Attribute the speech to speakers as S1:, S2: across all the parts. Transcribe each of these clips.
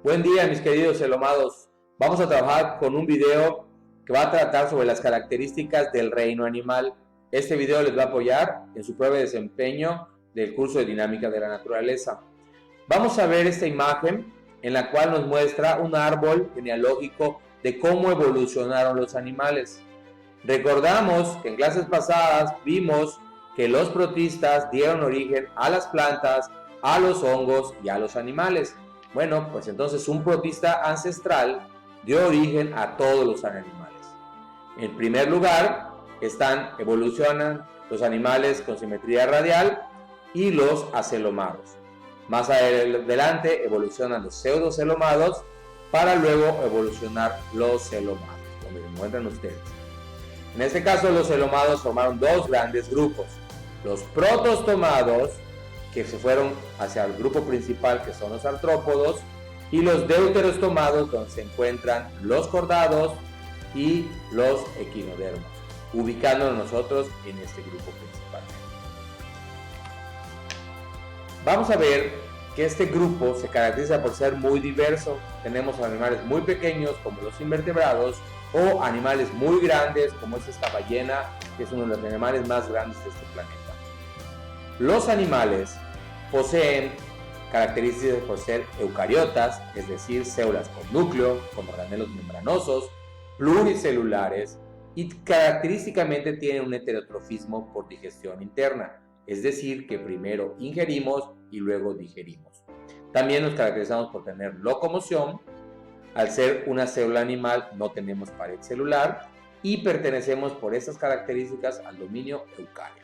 S1: Buen día, mis queridos celomados. Vamos a trabajar con un video que va a tratar sobre las características del reino animal. Este video les va a apoyar en su prueba de desempeño del curso de dinámica de la naturaleza. Vamos a ver esta imagen en la cual nos muestra un árbol genealógico de cómo evolucionaron los animales. Recordamos que en clases pasadas vimos que los protistas dieron origen a las plantas, a los hongos y a los animales. Bueno, pues entonces un protista ancestral dio origen a todos los animales. En primer lugar, evolucionan los animales con simetría radial y los acelomados. Más adelante evolucionan los pseudocelomados para luego evolucionar los celomados, como lo encuentran ustedes. En este caso, los celomados formaron dos grandes grupos: los protostomados, que se fueron hacia el grupo principal, que son los artrópodos, y los deuterostomados, donde se encuentran los cordados y los equinodermos, ubicándonos nosotros en este grupo principal. Vamos a ver que este grupo se caracteriza por ser muy diverso. Tenemos animales muy pequeños, como los invertebrados, o animales muy grandes, como es esta ballena, que es uno de los animales más grandes de este planeta. Los animales poseen características por ser eucariotas, es decir, células con núcleo, con organelos membranosos, pluricelulares, y característicamente tienen un heterotrofismo por digestión interna, es decir, que primero ingerimos y luego digerimos. También nos caracterizamos por tener locomoción. Al ser una célula animal no tenemos pared celular y pertenecemos por estas características al dominio eucario.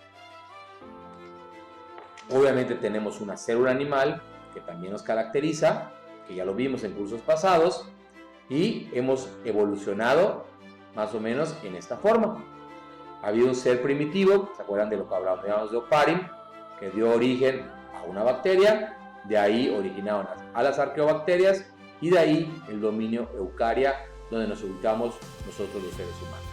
S1: Obviamente tenemos una célula animal que también nos caracteriza, que ya lo vimos en cursos pasados, y hemos evolucionado más o menos en esta forma. Ha habido un ser primitivo, ¿se acuerdan de lo que hablábamos de Oparin? Que dio origen a una bacteria, de ahí originaron a las arqueobacterias, y de ahí el dominio eucaria, donde nos ubicamos nosotros los seres humanos.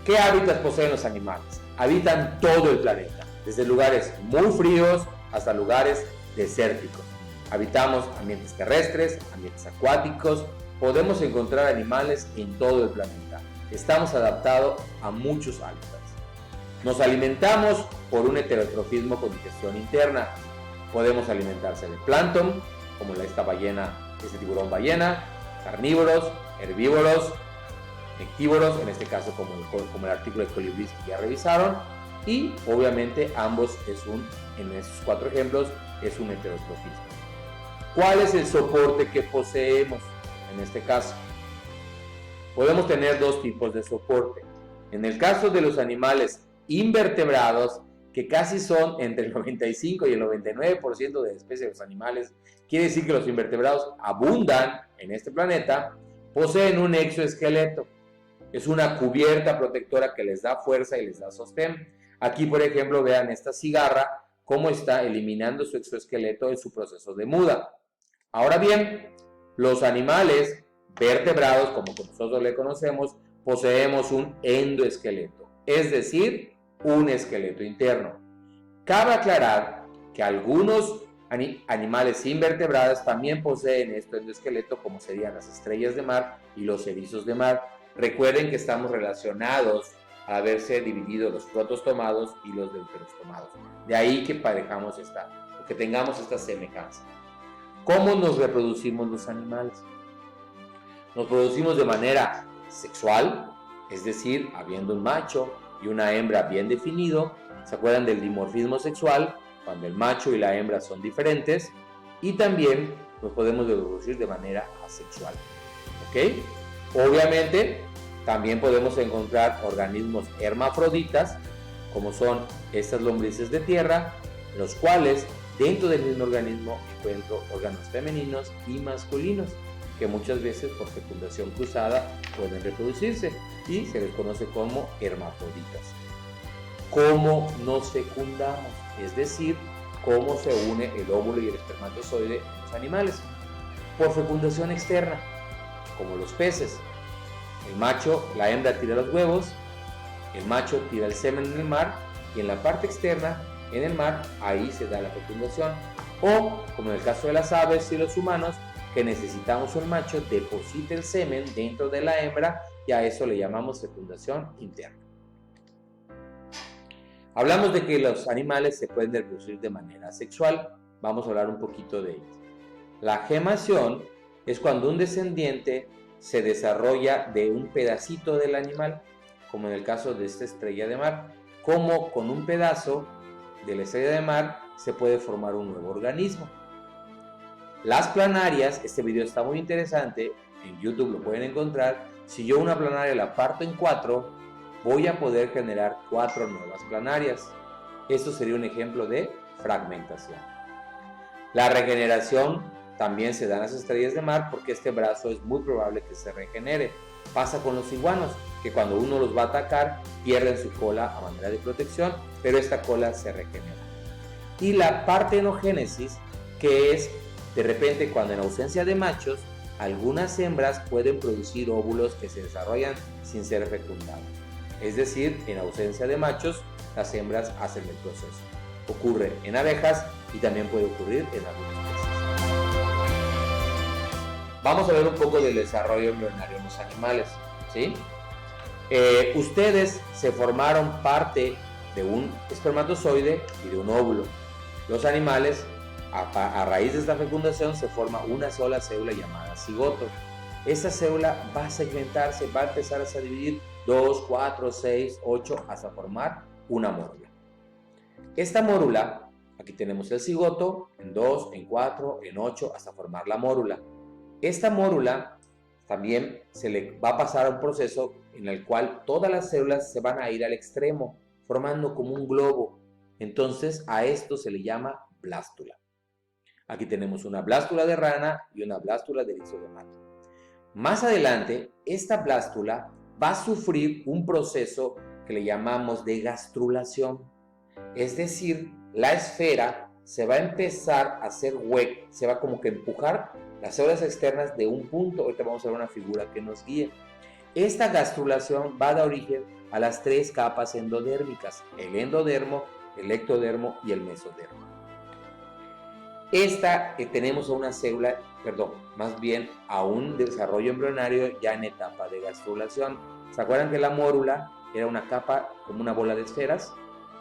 S1: ¿Qué hábitats poseen los animales? Habitan todo el planeta, desde lugares muy fríos hasta lugares desérticos. Habitamos ambientes terrestres, ambientes acuáticos, podemos encontrar animales en todo el planeta. Estamos adaptados a muchos hábitats. Nos alimentamos por un heterotrofismo con digestión interna. Podemos alimentarse de plancton, como esta ballena, este tiburón ballena, carnívoros, herbívoros, nectívoros, en este caso como el artículo de colibrí que ya revisaron, y obviamente ambos en esos cuatro ejemplos es un heterotrofismo. ¿Cuál es el soporte que poseemos en este caso? Podemos tener dos tipos de soporte. En el caso de los animales invertebrados, que casi son entre el 95 y el 99% de especies de los animales, quiere decir que los invertebrados abundan en este planeta, poseen un exoesqueleto. Es una cubierta protectora que les da fuerza y les da sostén. Aquí, por ejemplo, vean esta cigarra, cómo está eliminando su exoesqueleto en su proceso de muda. Ahora bien, los animales vertebrados, como nosotros le conocemos, poseemos un endoesqueleto, es decir, un esqueleto interno. Cabe aclarar que algunos animales invertebrados también poseen este endoesqueleto, como serían las estrellas de mar y los erizos de mar. Recuerden que estamos relacionados a haberse dividido los protostomados y los deuterostomados. De ahí que que tengamos esta semejanza. ¿Cómo nos reproducimos los animales? Nos producimos de manera sexual, es decir, habiendo un macho y una hembra bien definido. ¿Se acuerdan del dimorfismo sexual? Cuando el macho y la hembra son diferentes. Y también nos podemos reproducir de manera asexual. ¿Ok? Obviamente, también podemos encontrar organismos hermafroditas, como son estas lombrices de tierra, los cuales dentro del mismo organismo encuentro órganos femeninos y masculinos, que muchas veces por fecundación cruzada pueden reproducirse y se les conoce como hermafroditas. ¿Cómo nos fecundamos? Es decir, cómo se une el óvulo y el espermatozoide en los animales. Por fecundación externa, como los peces. La hembra tira los huevos, el macho tira el semen en el mar, y en la parte externa, en el mar, ahí se da la fecundación. O, como en el caso de las aves y los humanos, que necesitamos un macho deposite el semen dentro de la hembra y a eso le llamamos fecundación interna. Hablamos de que los animales se pueden reproducir de manera sexual. Vamos a hablar un poquito de ello. La gemación es cuando un descendiente se desarrolla de un pedacito del animal, como en el caso de esta estrella de mar, como con un pedazo de la estrella de mar se puede formar un nuevo organismo. Las planarias, este video está muy interesante, en YouTube lo pueden encontrar. Si yo una planaria la parto en 4, voy a poder generar 4 nuevas planarias. Esto sería un ejemplo de fragmentación. La regeneración también se da en las estrellas de mar porque este brazo es muy probable que se regenere. Pasa con los iguanos, que cuando uno los va a atacar pierden su cola a manera de protección, pero esta cola se regenera. Y la partenogénesis, que es de repente cuando en ausencia de machos, algunas hembras pueden producir óvulos que se desarrollan sin ser fecundados. Es decir, en ausencia de machos, las hembras hacen el proceso. Ocurre en abejas y también puede ocurrir en algunas especies. Vamos a ver un poco del desarrollo embrionario en los animales, ¿sí? Ustedes se formaron parte de un espermatozoide y de un óvulo. Los animales, a raíz de esta fecundación, se forma una sola célula llamada cigoto. Esta célula va a segmentarse, va a empezar a dividir 2, 4, 6, 8, hasta formar una mórula. Esta mórula, aquí tenemos el cigoto, en 2, en 4, en 8, hasta formar la mórula. Esta mórula también se le va a pasar a un proceso en el cual todas las células se van a ir al extremo, formando como un globo. Entonces a esto se le llama blástula. Aquí tenemos una blástula de rana y una blástula de erizo de mar. Más adelante, esta blástula va a sufrir un proceso que le llamamos de gastrulación. Es decir, la esfera se va a empezar a hacer hueco, se va como que empujar las células externas de un punto. Ahorita vamos a ver una figura que nos guíe. Esta gastrulación va a dar origen a las 3 capas endodérmicas: el endodermo, el ectodermo y el mesodermo. Esta tenemos a una célula, más bien a un desarrollo embrionario ya en etapa de gastrulación. ¿Se acuerdan que la mórula era una capa como una bola de esferas?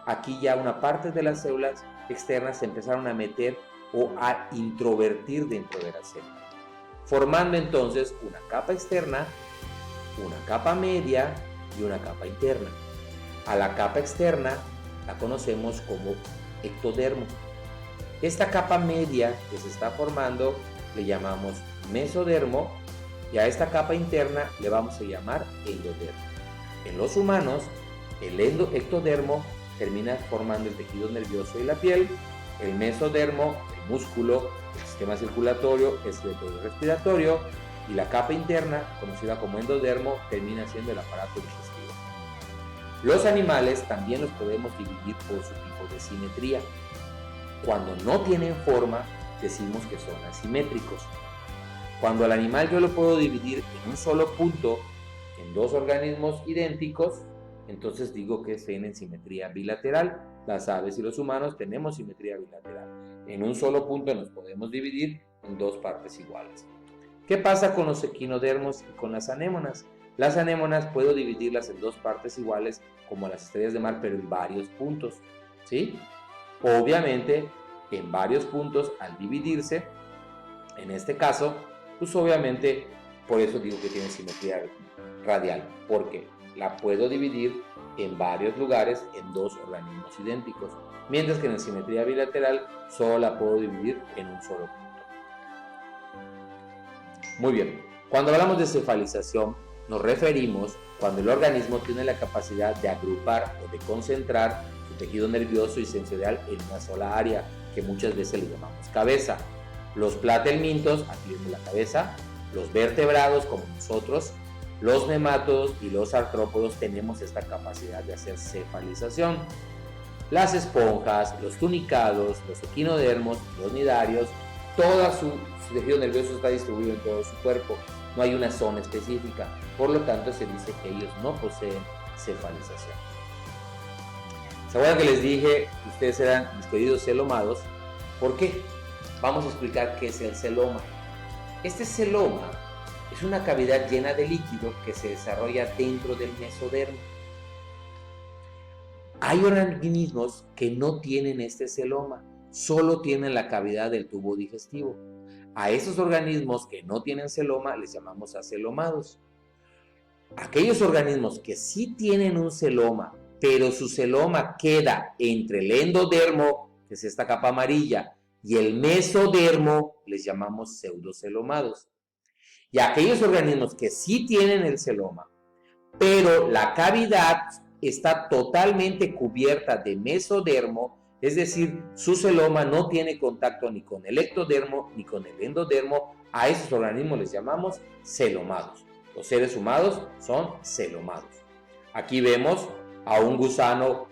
S1: Aquí ya una parte de las células externas se empezaron a meter o a introvertir dentro de la célula, formando entonces una capa externa, una capa media y una capa interna. A la capa externa la conocemos como ectodermo. Esta capa media que se está formando le llamamos mesodermo y a esta capa interna le vamos a llamar endodermo. En los humanos, el ectodermo termina formando el tejido nervioso y la piel, el mesodermo, el músculo, el sistema circulatorio, el esqueleto respiratorio, y la capa interna, conocida como endodermo, termina siendo el aparato digestivo. Los animales también los podemos dividir por su tipo de simetría. Cuando no tienen forma, decimos que son asimétricos. Cuando al animal yo lo puedo dividir en un solo punto, en 2 organismos idénticos, entonces digo que tienen simetría bilateral. Las aves y los humanos tenemos simetría bilateral. En un solo punto nos podemos dividir en 2 partes iguales. ¿Qué pasa con los equinodermos y con las anémonas? Las anémonas puedo dividirlas en 2 partes iguales, como las estrellas de mar, pero en varios puntos, ¿sí? Obviamente, en varios puntos, al dividirse, en este caso, pues obviamente, por eso digo que tiene simetría radial, porque la puedo dividir en varios lugares en 2 organismos idénticos, mientras que en la simetría bilateral solo la puedo dividir en un solo punto. Muy bien, cuando hablamos de cefalización, nos referimos cuando el organismo tiene la capacidad de agrupar o de concentrar su tejido nervioso y sensorial en una sola área, que muchas veces le llamamos cabeza. Los platelmintos, aquí vemos la cabeza, los vertebrados como nosotros, los nemátodos y los artrópodos tenemos esta capacidad de hacer cefalización. Las esponjas, los tunicados, los equinodermos, los nidarios, todo su tejido nervioso está distribuido en todo su cuerpo. No hay una zona específica, por lo tanto se dice que ellos no poseen cefalización. ¿Se acuerdan que les dije que ustedes eran mis queridos celomados? ¿Por qué? vamos a explicar qué es el celoma. Este celoma es una cavidad llena de líquido que se desarrolla dentro del mesodermo. Hay organismos que no tienen este celoma, solo tienen la cavidad del tubo digestivo. A esos organismos que no tienen celoma les llamamos acelomados. Aquellos organismos que sí tienen un celoma, pero su celoma queda entre el endodermo, que es esta capa amarilla, y el mesodermo, les llamamos pseudocelomados. Y aquellos organismos que sí tienen el celoma, pero la cavidad está totalmente cubierta de mesodermo, es decir, su celoma no tiene contacto ni con el ectodermo ni con el endodermo, a esos organismos les llamamos celomados. Los seres humanos son celomados. Aquí vemos a un gusano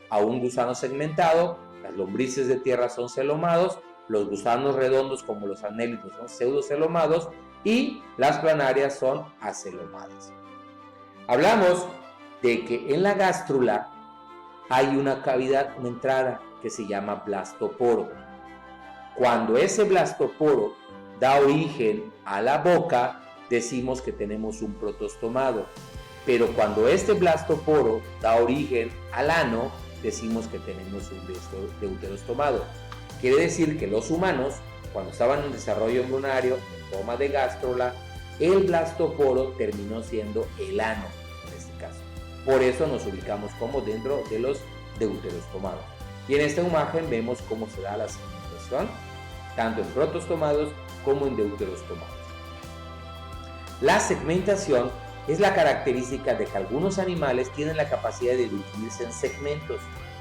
S1: segmentado, las lombrices de tierra son celomados, los gusanos redondos como los anélidos son pseudocelomados y las planarias son acelomadas. Hablamos de que en la gástrula hay una cavidad, una entrada que se llama blastoporo. Cuando ese blastoporo da origen a la boca, decimos que tenemos un protostomado. Pero cuando este blastoporo da origen al ano, decimos que tenemos un deuterostomado. Quiere decir que los humanos, cuando estaban en desarrollo embrionario, en forma de gástrula, el blastoporo terminó siendo el ano, en este caso. Por eso nos ubicamos como dentro de los deuterostomados. Y en esta imagen vemos cómo se da la segmentación, tanto en protostomados como en deuterostomados. La segmentación es la característica de que algunos animales tienen la capacidad de dividirse en segmentos.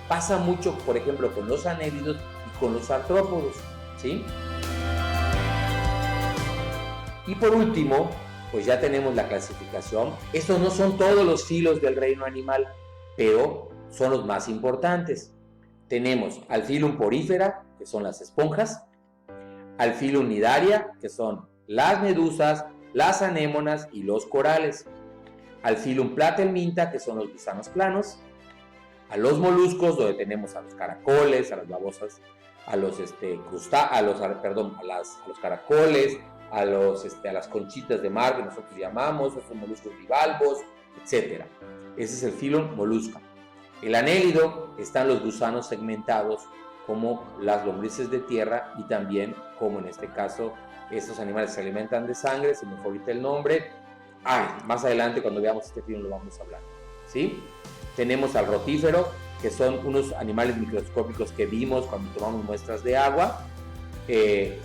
S1: Pasa mucho, por ejemplo, con los anélidos y con los artrópodos, ¿sí? Y por último, pues ya tenemos la clasificación. Estos no son todos los filos del reino animal, pero son los más importantes. Tenemos al filum Porifera, que son las esponjas, al filum Nidaria, que son las medusas, las anémonas y los corales, al filum Platelminta, que son los gusanos planos, a los moluscos, donde tenemos a los caracoles, a las babosas, a los caracoles, a las conchitas de mar que nosotros llamamos, esos moluscos bivalvos, etc. Ese es el filum Mollusca. El anélido están los gusanos segmentados, como las lombrices de tierra y también, como en este caso, estos animales se alimentan de sangre, se me fue ahorita el nombre. Más adelante cuando veamos este filum lo vamos a hablar, ¿sí? Tenemos al rotífero, que son unos animales microscópicos que vimos cuando tomamos muestras de agua.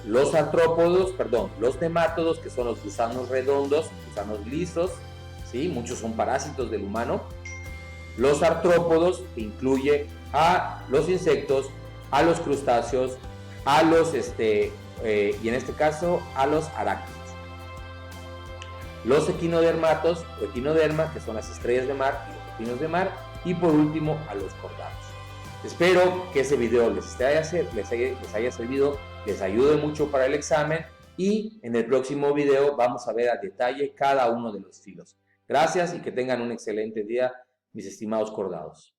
S1: Los artrópodos, los nemátodos, que son los gusanos redondos, gusanos lisos, ¿sí? Muchos son parásitos del humano. Los artrópodos, que incluye a los insectos, a los crustáceos, a los, y en este caso, a los arácnidos. Los equinodermatos, o equinoderma, que son las estrellas de mar y los pepinos de mar. Y por último, a los cordados. Espero que ese video les haya servido, les ayude mucho para el examen y en el próximo video vamos a ver a detalle cada uno de los filos. Gracias y que tengan un excelente día, mis estimados cordados.